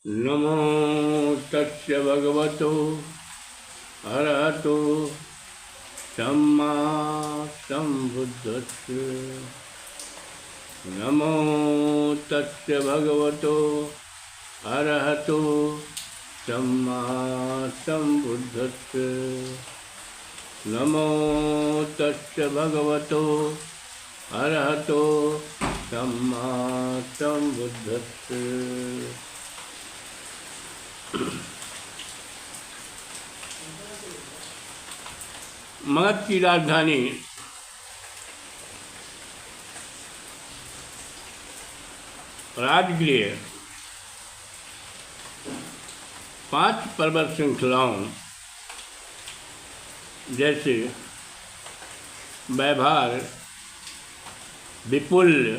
नमो तस्य भगवतो अरहतो सम्मा सम्बुद्धस्य। नमो तस्य भगवतो अरहतो सम्मा सम्बुद्धस्य। नमो तस्य भगवतो अरहतो सम्मा सम्बुद्धस्य। मगध की राजधानी राजगृह 5 पर्वत श्रृंखलाओं जैसे वैभार, विपुल्य,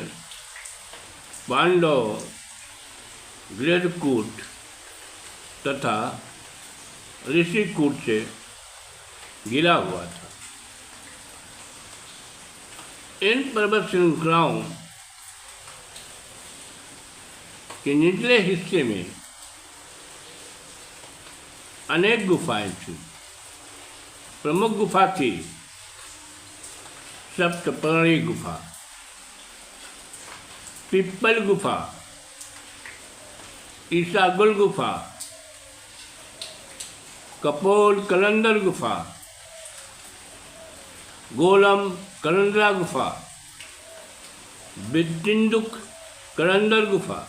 पांडव, गृहकूट तथा ऋषिकूट से घिरा हुआ था। इन पर्वत श्रृंखलाओं के निचले हिस्से में अनेक गुफाएं थीं। प्रमुख गुफा थी सप्तपर्णी गुफा, पिप्पल गुफा, ईसागुल गुफा, कपोल कलंदर गुफा, गोलम कलंदरा गुफा, बिंदुक कलंदर गुफा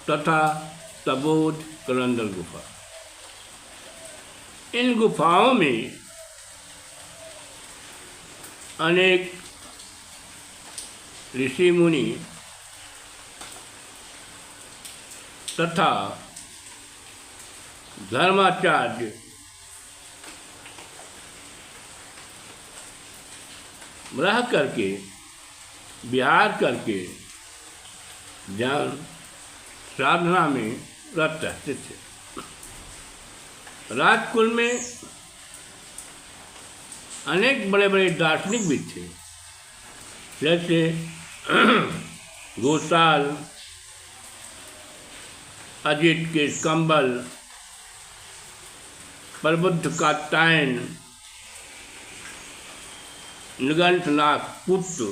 तथा तबोध कलंदर गुफा। इन गुफाओं में अनेक ऋषि मुनि तथा धर्माचार्य रह करके विहार करके ज्ञान साधना में रत रहते थे। राजकुल में अनेक बड़े बड़े दार्शनिक भी थे, जैसे गोसाल, अजित के कंबल, प्रबुद्ध कात्यायन, निगंठनाथ पुत्र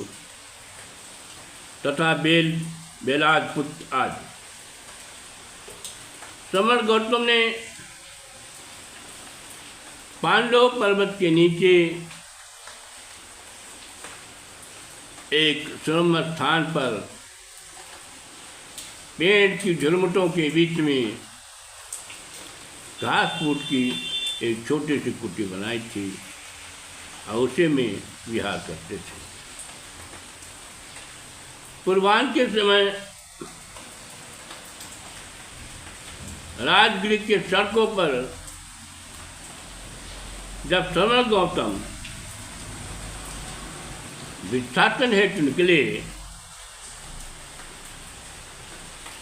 तथा बेलाज पुत्र आदि। सम्राट गौतम ने पांडव पर्वत के नीचे एक सुरम्य स्थान पर पेड़ की झुरमुटों के बीच में घास फूस की एक छोटी सी कुटी बनाई थी और उसे में विहार करते थे। पूर्वाह्न के समय राजगृह के सड़कों पर जब सम्राट गौतम भिक्षाटन हेतु निकले,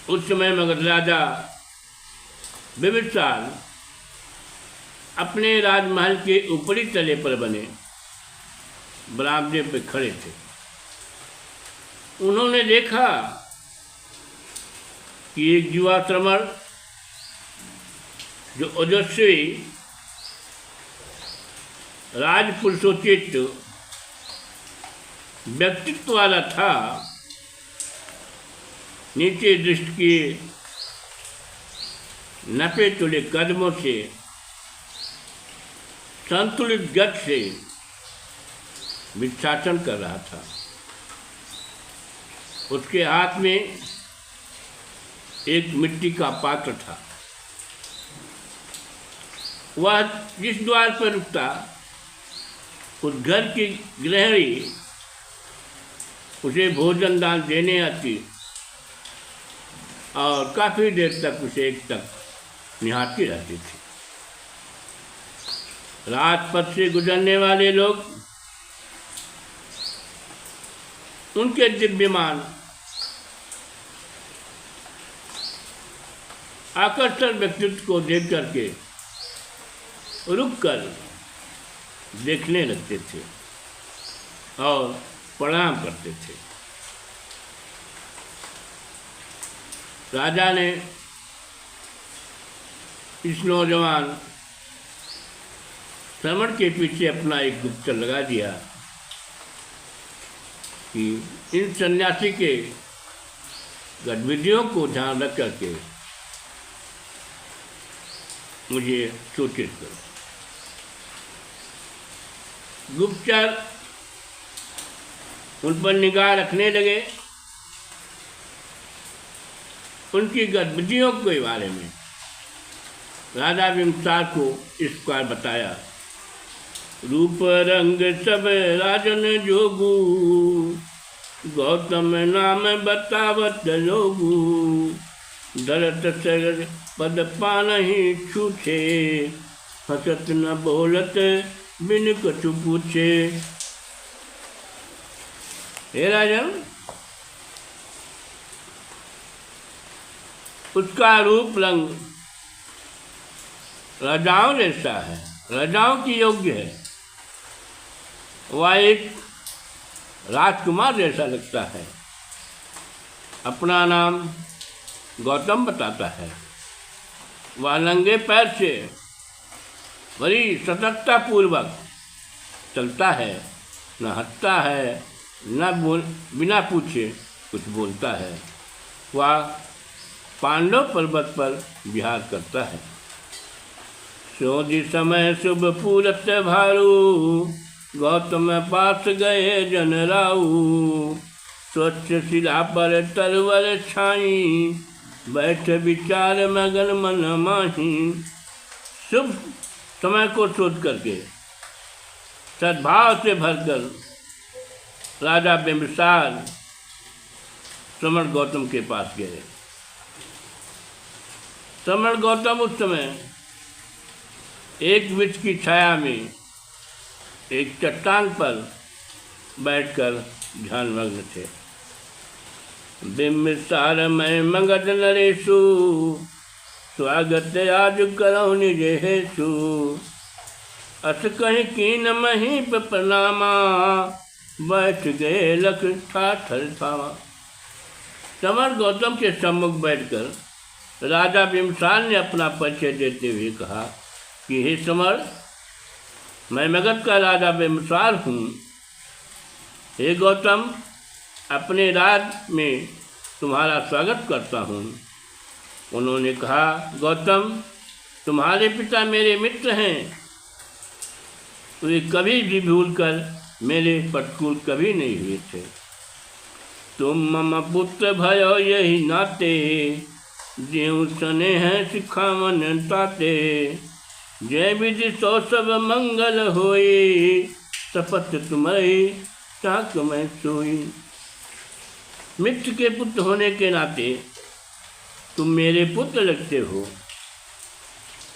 उस समय मगध राजा बिंबिसार अपने राजमहल के ऊपरी तले पर बने बरामदे पे खड़े थे। उन्होंने देखा कि एक युवा श्रमण जो ओजस्वी राजपुरुषोचित व्यक्तित्व वाला था, नीचे दृष्टि किए नपे तुले कदमों से संतुलित गति से भिक्षाटन कर रहा था। उसके हाथ में एक मिट्टी का पात्र था। वह जिस द्वार पर रुकता, उस घर की गृहिणी उसे भोजन दान देने आती और काफ़ी देर तक उसे एक तक निहारती रहती थी। राजपथ से गुजरने वाले लोग उनके दिव्यमान आकर्षक व्यक्तित्व को देख करके रुककर देखने लगते थे और प्रणाम करते थे। राजा ने इस नौजवान श्रवण के पीछे अपना एक गुप्तचर लगा दिया कि इन सन्यासी के गतिविधियों को ध्यान रख करके मुझे सूचित करो। गुप्तचर उन पर निगाह रखने लगे। उनकी गतिविधियों के बारे में राजा बिम्बसार को इस प्रकार बताया। रूप रंग सब राजन जोगू, गौतम नाम बतावत लोगू। धरत सर पद पानहि छूछे, हसत न बोलत बिन कछु पूछे। हे राजन, उसका रूप रंग राजाओं जैसा है, राजाओं की योग्य है। वह एक राजकुमार जैसा लगता है। अपना नाम गौतम बताता है। वह नंगे पैर से बड़ी सतर्कता पूर्वक चलता है, न हंसता है, न बिना पूछे कुछ बोलता है। वह पांडव पर्वत पर विहार करता है। सोधि समय शुभ पूरत भारू, गौतम पास गए जन राऊ। स्वच्छ शिला पर तरवर छाई, बैठ विचार मगन मन माही। शुभ समय को सोच करके सद्भाव से भरकर राजा बिम्बसार श्रवण गौतम के पास गए। श्रवण गौतम उस समय एक वृक्ष की छाया में एक चट्टान पर बैठकर ध्यानमग्न थे। बिम्बसार मैं मगध नरेशु, स्वागत आज करौ निज हेसु। अस कहीं कीन महीप प्रणामा, बैठ गए लख ठाठर थामा। श्रवण गौतम के सम्मुख बैठकर राजा बिम्बसार ने अपना परिचय देते हुए कहा कि हे श्रवण, मैं मगध का राजा बिम्बसार हूँ। हे गौतम, अपने राज में तुम्हारा स्वागत करता हूँ। उन्होंने कहा, गौतम, तुम्हारे पिता मेरे मित्र हैं। वे कभी भी भूल कर मेरे प्रतिकूल कभी नहीं हुए थे। तुम मम पुत्र भयो यही नाते, ज्यों सने हैं सिखावन ताते। जय विधि सो सब मंगल होई, शपथ तुम्हारी ताक मैं सोई। मित्र के पुत्र होने के नाते तुम मेरे पुत्र लगते हो,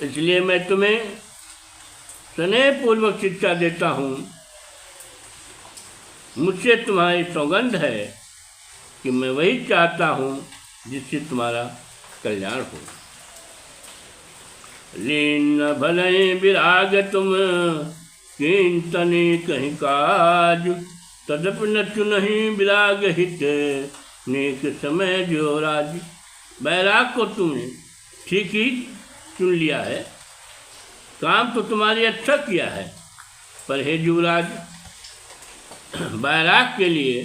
इसलिए मैं तुम्हें स्नेह पूर्वक शिक्षा देता हूँ। मुझसे तुम्हारी सौगंध है कि मैं वही चाहता हूँ जिससे तुम्हारा कल्याण हो। लीन भले विराग तुम, कींतनी कहीं काज। तदपि न चुनहि विराग हित, नेक समय जो राज। बैराग को तुमने ठीक ही चुन लिया है, काम तो तुम्हारी अच्छा किया है, पर हे युवराज, बैराग के लिए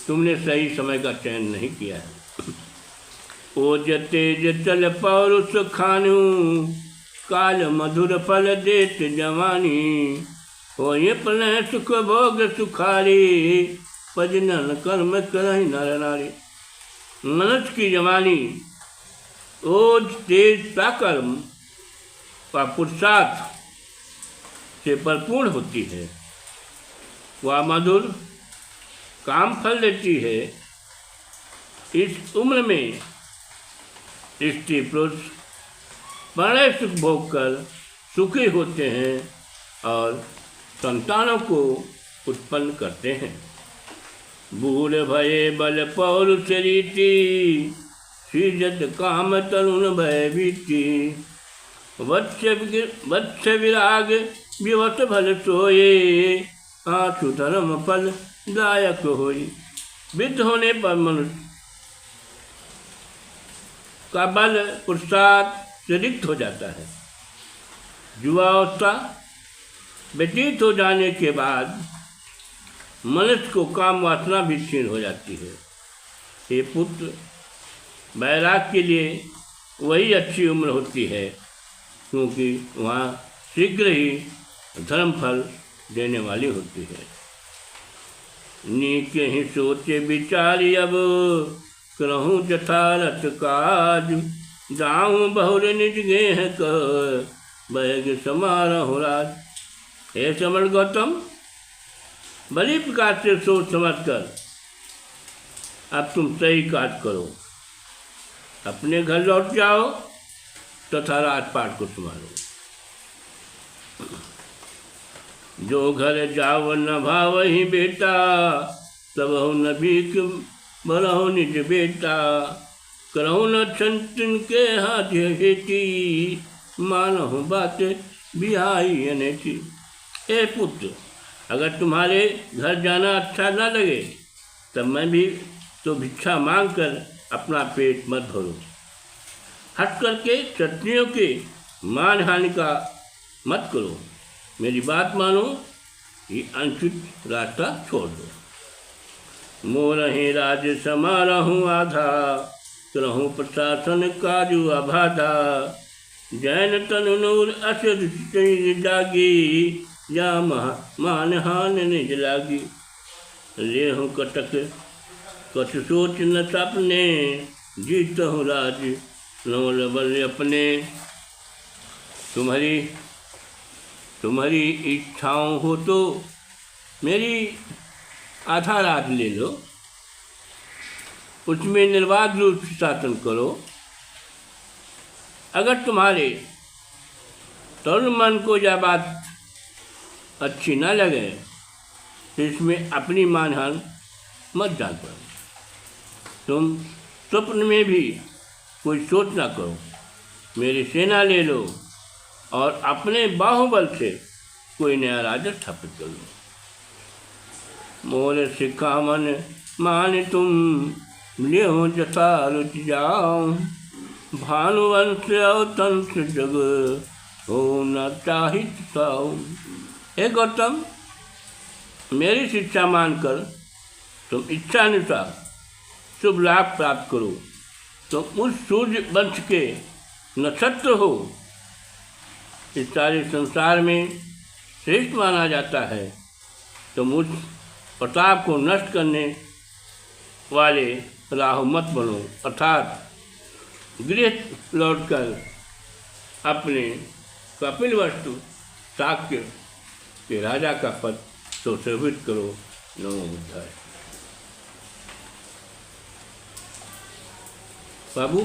तुमने सही समय का चयन नहीं किया है। ओज तेज चल पौरुष खानु, काल मधुर फल देत जवानी। होय प्रणय सुख भोग सुखारी, पजनन कर्म करहि नर नारी। मनुष्य की जवानी ओज तेज साकर्म व पुरुषार्थ से भरपूर होती है। वह मधुर काम फल देती है। इस उम्र में स्त्री पुरुष बड़े सुख भोग कर सुखी होते हैं और संतानों को उत्पन्न करते हैं। बूढ़ भये बल पौरुष रीति, सृजत काम तरुण भय भीति। वत्स विराग विवत भल सोये, आंसू धर्म फल दायक होई। वृद्ध होने पर मनुष्य का बल पुरुषार्थ से रिक्त हो जाता है। युवावस्था व्यतीत हो जाने के बाद मनुष्य को काम वासना भी क्षीण हो जाती है। हे पुत्र, वैराग के लिए वही अच्छी उम्र होती है, क्योंकि वहाँ शीघ्र ही धर्म फल देने वाली होती है। नीके ही सोचे विचारी अब करहूँ जथारथ काज, जाऊँ बहुर निज गेह कह बैग समारहु राज। हे समण गौतम, बड़ी प्रकार से सोच समझ कर अब तुम सही काज करो। अपने घर लौट जाओ तथा राजपाट को संभालो। जो घर जाओ न भावहि बेटा, तब न भीख बरहु निज बेटा। करहु न छंतन के हाथ हेती, मानहु बात बिहाई अनेठी। हे पुत्र, अगर तुम्हारे घर जाना अच्छा न लगे तब मैं भी तो भिक्षा मांग कर अपना पेट मत भरो। हट करके क्षत्रियों के मान हानि का मत करो। मेरी बात मानो, ये अनुचित रास्ता छोड़ दो। मोरहि राज समारहूँ आधा, करहूँ प्रशासन काजु अभाधा। जैन तनु नूर असद जागी, या मान हान निज लागी। लेहूँ कटक कछ सोच न सपने, जीतहूँ राज नौल बल अपने। तुम्हारी इच्छाओं हो तो मेरी आधा राज ले लो, उसमें निर्वाध रूप से शासन करो। अगर तुम्हारे तरुण मन को यह बात अच्छी न लगे तो इसमें अपनी मानहानि मत जान करो। तुम स्वप्न में भी कोई सोच ना करो, मेरी सेना ले लो और अपने बाहुबल से कोई नया राज्य स्थापित कर लो। मोर सिखा मन मान तुम, लेहो जथा रुचि जाओ। भानुवंश अवतंस जग, हो न चाहित साओ। हे गौतम, मेरी शिक्षा मानकर तुम इच्छानुसार शुभ लाभ प्राप्त करो। तुम उस सूर्य वंश के नक्षत्र हो, इस सारे संसार में श्रेष्ठ माना जाता है। तुम उस प्रताप को नष्ट करने वाले राहु मत बनो, अर्थात गृह लौटकर अपने कपिलवस्तु शाक्य के राजा का पद सुशोभित करो। नमो बुद्धाय। बाबू